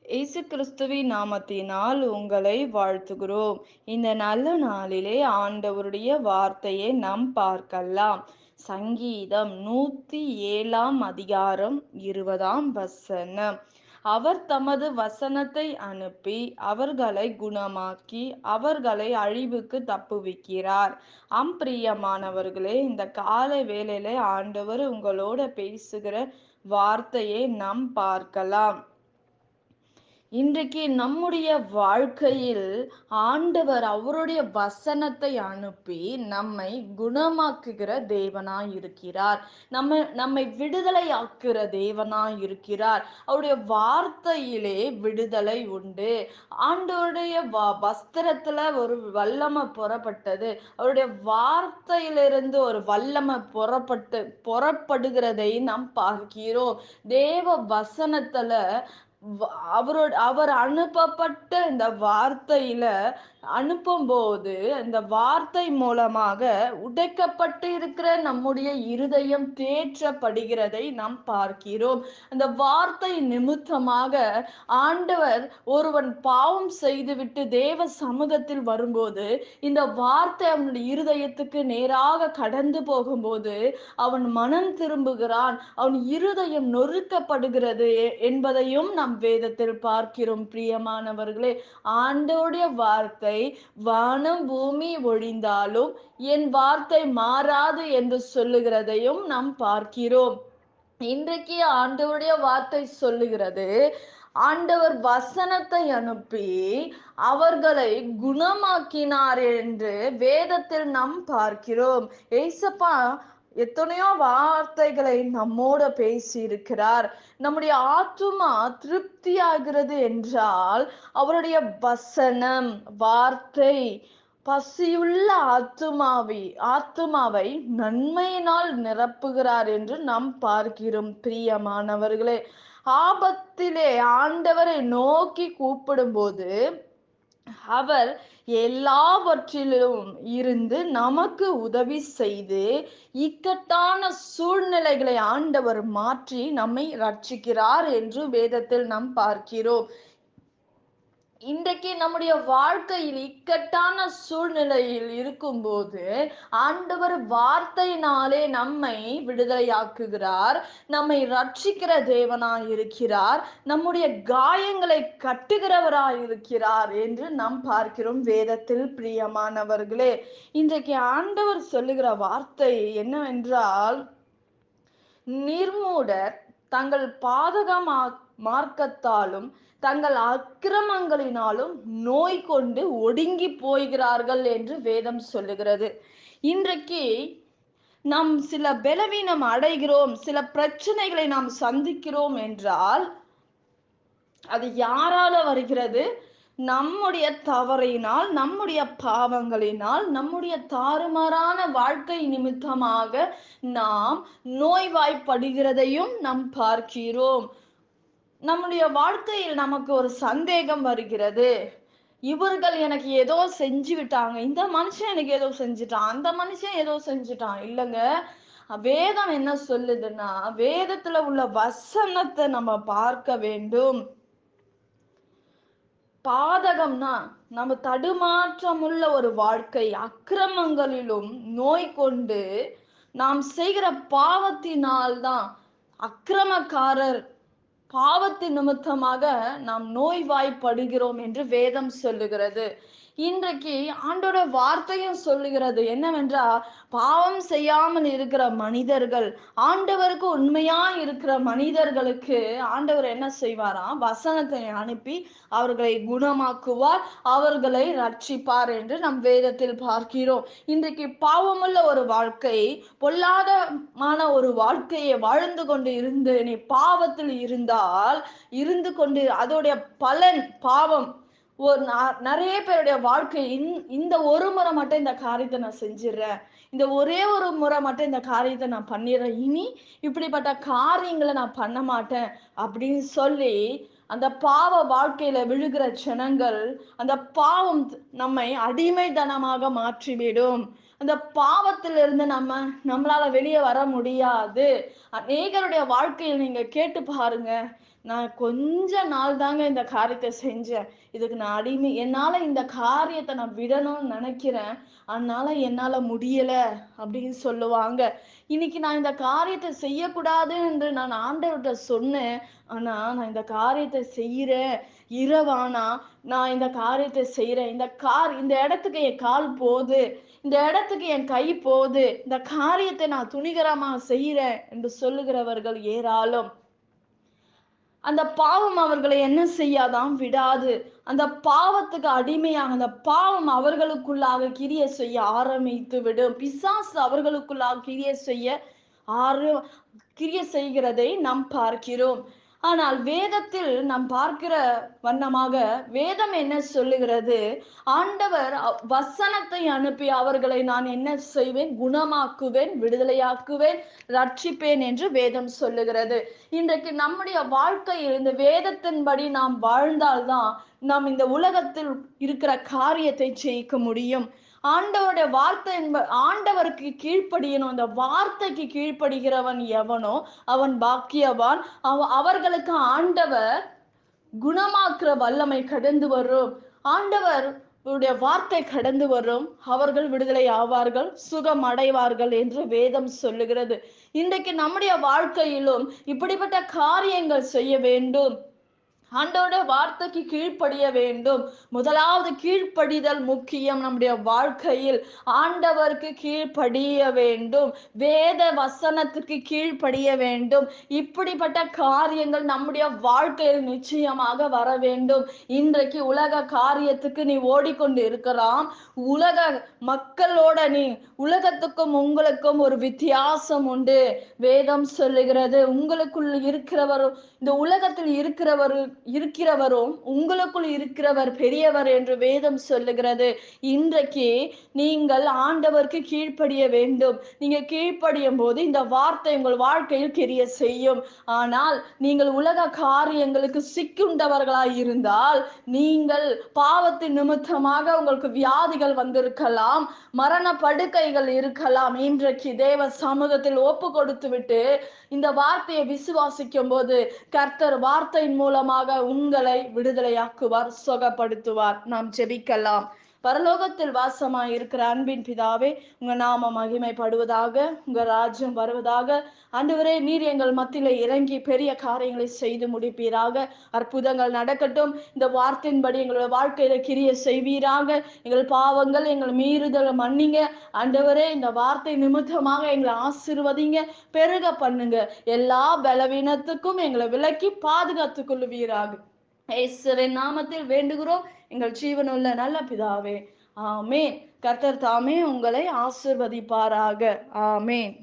இயேசு கிறிஸ்துவின் நாமத்தினால் உங்களை வாழ்த்துகிறோம். இந்த நல்ல நாளிலே ஆண்டவருடைய வார்த்தையை நாம் பார்க்கலாம். சங்கீதம் 107 அதிகாரம் 20 அவர் தமது வசனத்தை அனுப்பி அவர்களை குணமாக்கி அவர்களை அழிவுக்கு தப்புவிக்கிறார். பிரியமானவர்களே, இந்த காலை வேளையிலே ஆண்டவர் உங்களோட பேசுகிற வார்த்தையை நாம் பார்க்கலாம். இன்றைக்கு நம்முடைய வாழ்க்கையில் ஆண்டவர் அவருடைய வசனத்தை அனுப்பி நம்மை குணமாக்குகிற தேவனாய் இருக்கிறார். நம்மை விடுதலை ஆக்குகிற தேவனாய் இருக்கிறார். அவருடைய வார்த்தையிலே விடுதலை உண்டு. ஆண்டவருடைய வஸ்திரத்துல ஒரு வல்லமை புறப்பட்டது. அவருடைய வார்த்தையிலிருந்து ஒரு வல்லமை புறப்படுகிறதை நாம் பார்க்கிறோம். தேவ வசனத்துல அவர் அனுப்பப்பட்ட இந்த வார்த்தையில அனுப்பும்போது இந்த வார்த்தை மூலமாக உடைக்கப்பட்டு இருக்கிற நம்முடைய இருதயம் தேற்றப்படுகிறதை நாம் பார்க்கிறோம். அந்த வார்த்தை நிமித்தமாக ஆண்டவர் ஒருவன் பாவம் செய்துவிட்டு தேவ சமூகத்தில் வரும்போது இந்த வார்த்தை அவனுடைய இருதயத்துக்கு நேராக கடந்து போகும்போது அவன் மனம் திரும்புகிறான். அவன் இருதயம் நொறுக்கப்படுகிறது என்பதையும் நாம் வேதத்தில் பார்க்கிறோம். பிரியமானவர்களே, ஆண்டவருடைய வார்த்தை வானம் பூமி ஒழிந்தாலும் என் வார்த்தை மாறாது என்று சொல்லுகிறதையும் நாம் பார்க்கிறோம். இன்றைக்கு ஆண்டவருடைய வார்த்தை சொல்லுகிறது, ஆண்டவர் வசனத்தை அனுப்பி அவர்களை குணமாக்கினார் என்று வேதத்தில் நாம் பார்க்கிறோம். ஏசப்பா எத்தனையோ வார்த்தைகளை நம்மோட பேசி இருக்கிறார். நம்முடைய ஆத்துமா திருப்தி ஆகிறது என்றால் அவருடைய வசனம் வார்த்தை பசியுள்ள ஆத்துமாவை நன்மையினால் நிரப்புகிறார் என்று நாம் பார்க்கிறோம். பிரியமானவர்களே, ஆபத்திலே ஆண்டவரை நோக்கி கூப்பிடும்போது அவர் எல்லாவற்றிலும் இருந்து நமக்கு உதவி செய்து இக்கட்டான சூழ்நிலைகளை ஆண்டவர் மாற்றி நம்மை ரட்சிக்கிறார் என்று வேதத்தில் நாம் பார்க்கிறோம். இன்றைக்கு நம்முடைய வாழ்க்கையில் இக்கட்டான சூழ்நிலையில் இருக்கும்போது ஆண்டவர் வார்த்தையினாலே நம்மை விடுதலையாக்குகிறார், நம்மை ரட்சிக்கிற தேவனாய் இருக்கிறார், நம்முடைய காயங்களை கட்டுகிறவராய் இருக்கிறார் என்று நாம் பார்க்கிறோம் வேதத்தில். பிரியமானவர்களே, இன்றைக்கு ஆண்டவர் சொல்லுகிற வார்த்தை என்னவென்றால், நிர்மூடர் தங்கள் மார்க்கத்தாலும் தங்கள் அக்கிரமங்களினாலும் நோய் கொண்டு ஒடுங்கி போகிறார்கள் என்று வேதம் சொல்லுகிறது. இன்றைக்கு நாம் சில பலவீனம் அடைகிறோம், சில பிரச்சனைகளை நாம் சந்திக்கிறோம் என்றால் அது யாரால வருகிறது? நம்முடைய தவறினால், நம்முடைய பாவங்களினால், நம்முடைய தாறுமாறான வாழ்க்கை நிமித்தமாக நாம் நோய்வாய்ப்படுகிறதையும் நாம் பார்க்கிறோம். நம்முடைய வாழ்க்கையில் நமக்கு ஒரு சந்தேகம் வருகிறது. இவர்கள் எனக்கு ஏதோ செஞ்சு விட்டாங்க, இந்த மனுஷன் எனக்கு ஏதோ செஞ்சுட்டான், அந்த மனுஷன் ஏதோ செஞ்சுட்டான். இல்லைங்க, வேதம் என்ன சொல்லுதுன்னா, வேதத்துல உள்ள வசனத்தை நம்ம பார்க்க வேண்டும். பாதகம்னா நம்ம தடுமாற்றமுள்ள ஒரு வாழ்க்கை, அக்கிரமங்களிலும் நோய் கொண்டு நாம் செய்கிற பாவத்தினால்தான், அக்கிரமக்காரர் பாவத்தின் நிமித்தமாக நாம் நோய்வாய்ப்படுகிறோம் என்று வேதம் சொல்லுகிறது. இன்றைக்கு ஆண்டோட வார்த்தையும் சொல்லுகிறது என்னவென்றால், பாவம் செய்யாமல் இருக்கிற மனிதர்கள், ஆண்டவருக்கு உண்மையா இருக்கிற மனிதர்களுக்கு ஆண்டவர் என்ன செய்வாராம்? வசனத்தை அனுப்பி அவர்களை குணமாக்குவார், அவர்களை ரட்சிப்பார் என்று நம் வேதத்தில் பார்க்கிறோம். இன்றைக்கு பாவமுள்ள ஒரு வாழ்க்கை, பொல்லாதமான ஒரு வாழ்க்கையை வாழ்ந்து கொண்டு இருந்து நீ பாவத்தில் இருந்து கொண்டு அதோடைய பலன் பாவம். நிறைய பேருடைய வாழ்க்கை இந்த ஒரு முறை மட்டும் இந்த காரியத்தை நான் செஞ்சிடறேன், இந்த ஒரே ஒரு முறை மட்டும் இந்த காரியத்தை நான் பண்ணிடுறேன், இனி இப்படிப்பட்ட காரியங்களை நான் பண்ண மாட்டேன் அப்படின்னு சொல்லி அந்த பாவ வாழ்க்கையில விழுகிற ஜனங்கள், அந்த பாவம் நம்மை அடிமைத்தனமாக மாற்றிவிடும். அந்த பாவத்திலிருந்து நம்மளால வெளியே வர முடியாது. அநேகருடைய வாழ்க்கையில் நீங்க கேட்டு பாருங்க, நான் கொஞ்ச நாள் தாங்க இந்த காரியத்தை செஞ்சேன். இதுக்கு நான் அடிமை. என்னால இந்த காரியத்தை நான் விடணும்னு நினைக்கிறேன். அதனால என்னால முடியல அப்படின்னு சொல்லுவாங்க. இன்னைக்கு நான் இந்த காரியத்தை செய்யக்கூடாது என்று நான் ஆண்டவர்கிட்ட சொன்னேன். ஆனா நான் இந்த காரியத்தை செய்யறேன். இரவானா நான் இந்த காரியத்தை செய்யறேன். இந்த இடத்துக்கு என் கால் போகுது. இந்த இடத்துக்கு என் கை போகுது. இந்த காரியத்தை நான் துணிகரமா செய்யறேன் என்று சொல்லுகிறவர்கள் ஏராளம். அந்த பாவம் அவர்களை என்ன செய்யாதான் விடாது. அந்த பாவத்துக்கு அடிமையாக அந்த பாவம் அவர்களுக்குள்ளாக கிரிய செய்ய ஆரம்பித்து விடும். பிசாசு அவர்களுக்குள்ளாக ஆர கிரிய செய்கிறதை நாம் பார்க்கிறோம். ஆனால் வேதத்தில் நாம் பார்க்கிற வண்ணமாக வேதம் என்ன சொல்லுகிறது? ஆண்டவர் வசனத்தை அனுப்பி அவர்களை நான் என்ன செய்வேன்? குணமாக்குவேன், விடுதலையாக்குவேன், ரட்சிப்பேன் என்று வேதம் சொல்லுகிறது. இன்றைக்கு நம்முடைய வாழ்க்கையில் இந்த வேதத்தின்படி நாம் வாழ்ந்தால்தான் நாம் இந்த உலகத்தில் இருக்கிற காரியத்தை ஜெயிக்க முடியும். ஆண்டவருடைய வார்த்தை ஆண்டவருக்கு கீழ்ப்படியணும். அந்த வார்த்தைக்கு கீழ்ப்படுகிறவன் எவனோ அவன் பாக்கியவான். அவர்களுக்கு ஆண்டவர் குணமாக்குற வல்லமை கடந்து வரும். ஆண்டவர் வார்த்தை கடந்து வரும். அவர்கள் விடுதலை ஆவார்கள், சுகம் அடைவார்கள் என்று வேதம் சொல்லுகிறது. இன்றைக்கு நம்முடைய வாழ்க்கையிலும் இப்படிப்பட்ட காரியங்கள் செய்ய வேண்டும். ஆண்டோட வார்த்தைக்கு கீழ்ப்படிய வேண்டும். முதலாவது கீழ்ப்படிதல் முக்கியம். நம்முடைய வாழ்க்கையில் ஆண்டவருக்கு கீழ்ப்படிய வேண்டும். வேத வசனத்துக்கு கீழ்ப்படிய வேண்டும். இப்படிப்பட்ட காரியங்கள் நம்முடைய வாழ்க்கையில் நிச்சயமாக வர வேண்டும். இன்றைக்கு உலக காரியத்துக்கு நீ ஓடிக்கொண்டு இருக்கலாம். உலக மக்களோட உலகத்துக்கும் உங்களுக்கும் ஒரு வித்தியாசம் உண்டு. வேதம் சொல்லுகிறது, உங்களுக்குள் இருக்கிறவர், இந்த உலகத்தில் இருக்கிறவரும் உங்களுக்குள் இருக்கிறவர் பெரியவர் என்று வேதம் சொல்லுகிறது. இன்றைக்கு நீங்கள் ஆண்டவருக்கு கீழ்ப்படிய வேண்டும். நீங்க கீழ்ப்படியும் போது இந்த வார்த்தை உங்கள் வாழ்க்கையில் கிரிய செய்யும். ஆனால் நீங்கள் உலக காரியங்களுக்கு சிக்குண்டவர்களாய் இருந்தால், நீங்கள் பாவத்தின் நிமித்தமாக உங்களுக்கு வியாதிகள் வந்திருக்கலாம், மரண படுக்கைகள் இருக்கலாம். இன்றைக்கு தேவ சமூகத்தில் ஒப்பு கொடுத்து விட்டு இந்த வார்த்தையை விசுவாசிக்கும் போது கர்த்தர் வார்த்தையின் மூலமாக உங்களை விடுதலையாக்குவார், சுகப்படுத்துவார். நாம் ஜெபிக்கலாம். பரலோகத்தில் வாசமாய் இருக்கிற அன்பின் பிதாவே, உங்க நாம மகிமைப்படுவதாக, உங்க ராஜ்யம் வருவதாக. ஆண்டவரே, நீர் எங்கள் மத்தியில இறங்கி பெரிய காரியங்களை செய்து முடிப்பீராக. அற்புதங்கள் நடக்கட்டும். இந்த வார்த்தையின்படி எங்களுடைய வாழ்க்கையில கிரிய செய்வீராக. எங்கள் பாவங்கள், எங்கள் மீறுதல் மன்னிங்க. ஆண்டவரே, இந்த வார்த்தை நிமித்தமாக எங்களை ஆசீர்வதிங்க, பெருக பண்ணுங்க. எல்லா பலவீனத்துக்கும் எங்களை விலக்கி பாதுகாத்துக் கொள்ளுவீராக. இயேசுவின் நாமத்தில் வேண்டுகிறோம் எங்கள் ஜீவனுள்ள நல்ல பிதாவே, ஆமேன். கர்த்தர் தாமே உங்களை ஆசீர்வதிப்பாராக. ஆமேன்.